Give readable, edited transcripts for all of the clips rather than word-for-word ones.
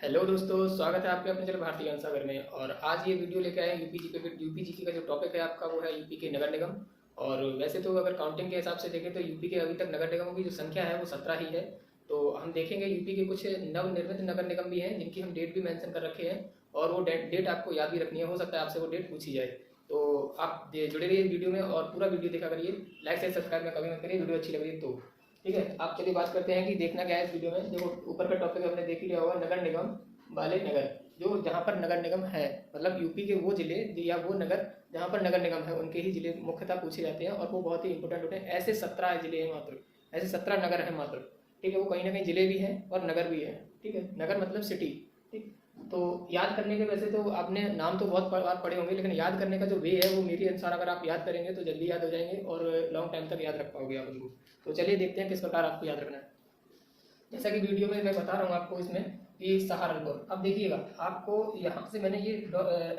Hello दोस्तों, स्वागत है आपके अपने चैनल भारतीय ज्ञान सागर में। और आज ये वीडियो लेके आए हैं यूपी जीके का जो टॉपिक है आपका वो है यूपी के नगर निगम। और वैसे तो अगर काउंटिंग के हिसाब से देखें तो यूपी के अभी तक नगर निगमों की जो संख्या है वो 17 ही है। तो हम देखेंगे यूपी के कुछ नवनिर्मित नगर निगम भी हैं जिनकी हम डेट भी मेंशन कर रखे हैं, और वो डेट आपको याद भी रखनी है। हो सकता है आपसे वो डेट पूछी जाए। तो आप जुड़े रहिए वीडियो में और पूरा वीडियो देखा करिए। लाइक शेयर सब्सक्राइब में कभी मत करिए, वीडियो अच्छी लग रही है तो। ठीक है, आप चलिए बात करते हैं कि देखना क्या है इस वीडियो में। देखो, ऊपर का टॉपिक हमने देख ही लिया होगा, नगर निगम वाले नगर। जो जहाँ पर नगर निगम है, मतलब यूपी के वो जिले या वो नगर जहाँ पर नगर निगम है, उनके ही जिले मुख्यतः पूछे जाते हैं और वो बहुत ही इंपॉर्टेंट होते हैं। ऐसे 17 जिले हैं मात्र, ऐसे 17 नगर हैं मात्र। ठीक है, वो कहीं ना कहीं जिले भी हैं और नगर भी है। ठीक है, नगर मतलब सिटी। ठीक, तो याद करने के वैसे तो आपने नाम तो बहुत बार पढ़े होंगे, लेकिन याद करने का जो वे है वो मेरे अनुसार अगर आप याद करेंगे तो जल्दी याद हो जाएंगे और लॉन्ग टाइम तक याद रख पाओगे आप उनको। तो चलिए देखते हैं किस प्रकार आपको याद रखना है। जैसा कि वीडियो में मैं बता रहा हूँ आपको इसमें कि सहारनपुर, अब देखिएगा आपको यहाँ से मैंने ये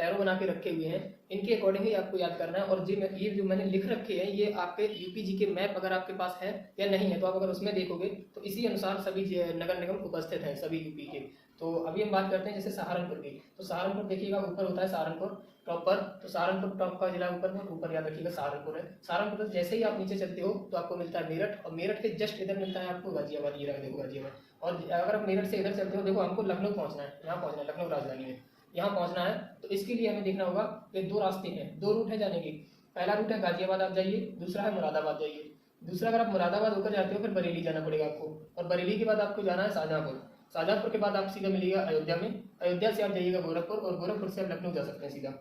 एरो बना के रखे हुए हैं, इनके अकॉर्डिंग ही आपको याद करना है। और ये जो मैंने लिख रखे हैं ये आपके यूपी जी के मैप अगर आपके पास है या नहीं है, तो आप अगर उसमें देखोगे तो इसी अनुसार सभी नगर निगम उपस्थित हैं सभी यूपी के। तो अभी हम बात करते हैं जैसे सहारनपुर की। तो सहारनपुर देखिएगा ऊपर होता है सहारनपुर प्रॉपर। तो सहारनपुर टॉप का जिला ऊपर याद रखिएगा सहारनपुर है। सहारनपुर जैसे ही आप नीचे चलते हो तो आपको मिलता है मेरठ, और मेरठ के जस्ट इधर मिलता है आपको गाजियाबाद। ये रहा देखो गाजियाबाद। और अगर आप मेरठ से इधर चलते हो, देखो हमको लखनऊ पहुंचना है, यहाँ पहुंचना है लखनऊ राजधानी में, यहाँ पहुंचना है। तो इसके लिए हमें देखना होगा कि दो रास्ते हैं, दो रूट है जाने के। पहला रूट है गाजियाबाद आप जाइए, दूसरा है मुरादाबाद जाइए। दूसरा अगर आप मुरादाबाद होकर जाते हो फिर बरेली जाना पड़ेगा आपको, और बरेली के बाद आपको जाना है शाहजहाँपुर। शाहजहाँपुर के बाद आप सीधा मिलेगा अयोध्या में, अयोध्या से आप जाइएगा गोरखपुर, और गोरखपुर से आप लखनऊ जा सकते हैं सीधा।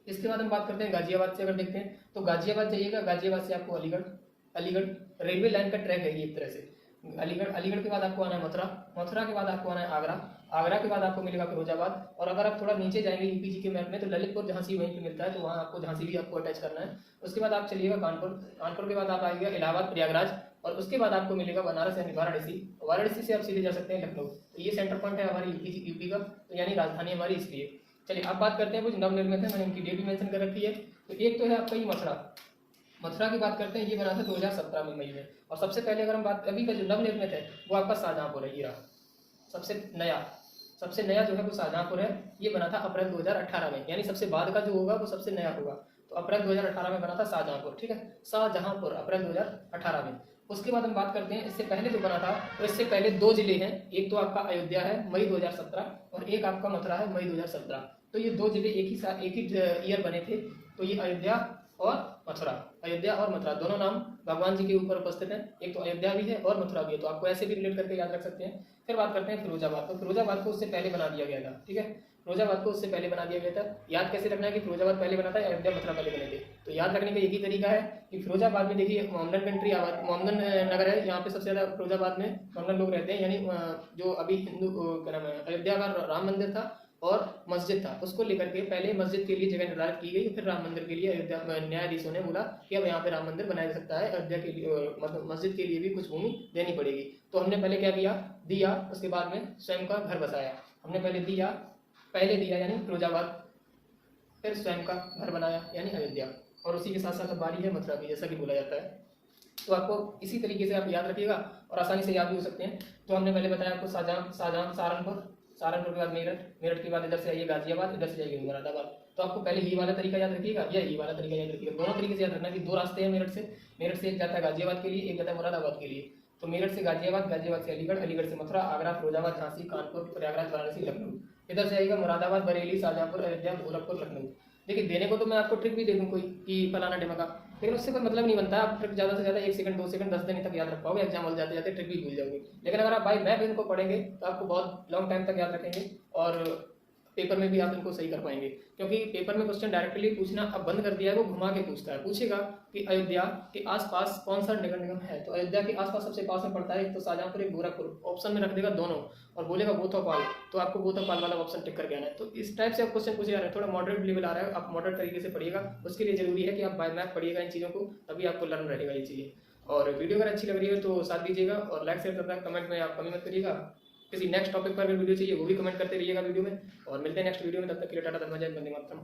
इसके बाद हम बात करते हैं गाजियाबाद से। अगर देखते हैं तो गाजियाबाद जाइएगा, गाजियाबाद से आपको अलीगढ़, अलीगढ़ रेलवे लाइन का ट्रैक है ये एक तरह से। अलीगढ़, अलीगढ़ के बाद आपको आना है मथुरा, मथुरा के बाद आपको आना है आगरा, आगरा के बाद आपको मिलेगा फिरोजाबाद। और अगर आप थोड़ा नीचे जाएंगे यूपी जी के मैप में तो ललितपुर झांसी वहीं पे मिलता है, तो वहाँ आपको झांसी भी आपको अटैच करना है। उसके बाद आप चलिएगा कानपुर, कानपुर के बाद आप आइएगा इलाहाबाद प्रयागराज, और उसके बाद आपको मिलेगा बनारस यानी वाराणसी। वाराणसी से आप सीधे जा सकते हैं लखनऊ। तो ये सेंटर पॉइंट है हमारी यूपी का, तो यानी राजधानी हमारी इसलिए। चलिए अब बात करते हैं कुछ नवनिर्मित है, मैंने उनकी डेट भी मेंशन कर रखी है। तो एक तो है आपका ये मथुरा। मथुरा की बात करते हैं, ये बना था 2017 में मई में। और सबसे पहले अगर हम बात अभी का जो नवनिर्मित है वो आपका शाहजहाँपुर है। ये रहा सबसे नया जो है वो शाहजहाँपुर है। ये बना था अप्रैल 2018 में, यानी सबसे बाद का जो होगा वो सबसे नया होगा। तो अप्रैल 2018 में बना था शाहजहाँपुर। ठीक है, शाहजहाँपुर अप्रैल 2018 में। उसके बाद हम बात करते हैं इससे पहले जो बना था, तो इससे पहले दो जिले हैं, एक तो आपका अयोध्या है मई 2017, और एक आपका मथुरा है मई 2017। तो ये दो जिले एक ही ईयर बने थे। तो ये अयोध्या और मथुरा, अयोध्या और मथुरा दोनों नाम भगवान जी के ऊपर उपस्थित हैं। एक तो अयोध्या भी है और मथुरा भी है, तो आपको ऐसे भी रिलेट करके याद रख सकते हैं। फिर बात करते हैं फिरोजाबाद। तो फिरोजाबाद को उससे पहले बना दिया गया था। ठीक है, फिरोजाबाद को उससे पहले बना दिया गया था। याद कैसे रखना है कि फिरोजाबाद पहले बना था या अयोध्या मथुरा पहले बने थे। तो याद रखने का एक ही तरीका है कि फिरोजाबाद में देखिए मोमडन कंट्री आबाद, मोमडन नगर है, यहाँ पे सबसे ज्यादा फिरोजाबाद में मोमडन लोग रहते हैं। यानी जो अभी हिंदू क्या नाम है, अयोध्या का राम मंदिर था और मस्जिद था, उसको लेकर के पहले मस्जिद के लिए जगह निर्धारित की गई, फिर राम मंदिर के लिए अयोध्या न्यायाधीशों ने बोला कि अब यहाँ पे राम मंदिर बनाया जा सकता है, अयोध्या के लिए मतलब मस्जिद के लिए भी कुछ भूमि देनी पड़ेगी। तो हमने पहले क्या किया, दिया, उसके बाद में स्वयं का घर बसाया। हमने पहले दिया यानी फिरोजाबाद, फिर स्वयं का घर बनाया यानी अयोध्या, और उसी के साथ साथ बारी है मथुरा की, जैसा कि बोला जाता है। तो आपको इसी तरीके से आप याद रखिएगा और आसानी से याद भी हो सकते हैं। तो हमने पहले बताया आपको सहारनपुर के बाद मेरठ, मेरठ के बाद इधर से आइए गाजियाबाद, इधर से जाइए मुरादाबाद। तो आपको पहले ही वाला तरीका याद रखिएगा या ही वाला तरीका याद रखिएगा। दोनों तरीके से याद रखना कि दो रास्ते हैं मेरठ से एक जाता है गाजियाबाद के लिए, एक जाता है मुरादाबाद के लिए। तो मेरठ से गाजियाबाद, गाजियाबाद से अलीगढ़, अलीगढ़ से मथुरा, आगरा, फिरोजाबाद, झांसी, कानपुर, प्रयागराज, वाराणसी, लखनऊ। इधर से आएगा मुरादाबाद, बरेली, शाहजहाँपुर, अयोध्या, गोरखपुर, लखनऊ। देखिए देने को तो मैं आपको ट्रिक भी दे दूँ कोई कि फलाना ढिमका, लेकिन उससे कोई मतलब नहीं बनता। आप ट्रिक ज़्यादा से ज़्यादा 1 सेकंड 2 सेकंड 10 दिन तक याद रख पाओगे, एग्जाम वाले जाते जाते ट्रिक भी भूल जाओगे। लेकिन अगर आप बाई मैप इनको पढ़ेंगे तो आपको बहुत लॉन्ग टाइम तक याद रखेंगे, और पेपर में भी आप इनको सही कर पाएंगे। क्योंकि पेपर में क्वेश्चन डायरेक्टली पूछना अब बंद कर दिया है, वो घुमा के पूछता है। पूछेगा कि अयोध्या के आसपास कौन सा नगर निगम है, तो अयोध्या के आसपास सबसे पास में पड़ता है एक तो शाहजहाँपुर, एक गोरखपुर। ऑप्शन में रख देगा दोनों और बोलेगा गोथोपाल, तो आपको गोथोपाल वाला ऑप्शन टिक करके आना है। तो इस टाइप से आप क्वेश्चन पूछे जा रहे हैं, थोड़ा मॉडरेट लेवल आ रहा है, आप मॉडरेट तरीके से पढ़िएगा। उसके लिए जरूरी है कि आप बाय मैप पढ़िएगा इन चीज़ों को, तभी आपको लर्न रहेगा ये चीज़ें। और वीडियो अगर अच्छी लग रही है तो साथ दीजिएगा, और लाइक शेयर करना, कमेंट में आप कमी मत करिएगा। किसी नेक्स्ट टॉपिक पर अगर वीडियो चाहिए वो भी कमेंट करते रहिएगा वीडियो में, और मिलते हैं नेक्स्ट वीडियो में। तब तक के लिए टाटा, धन्यवाद, वंदे मातरम।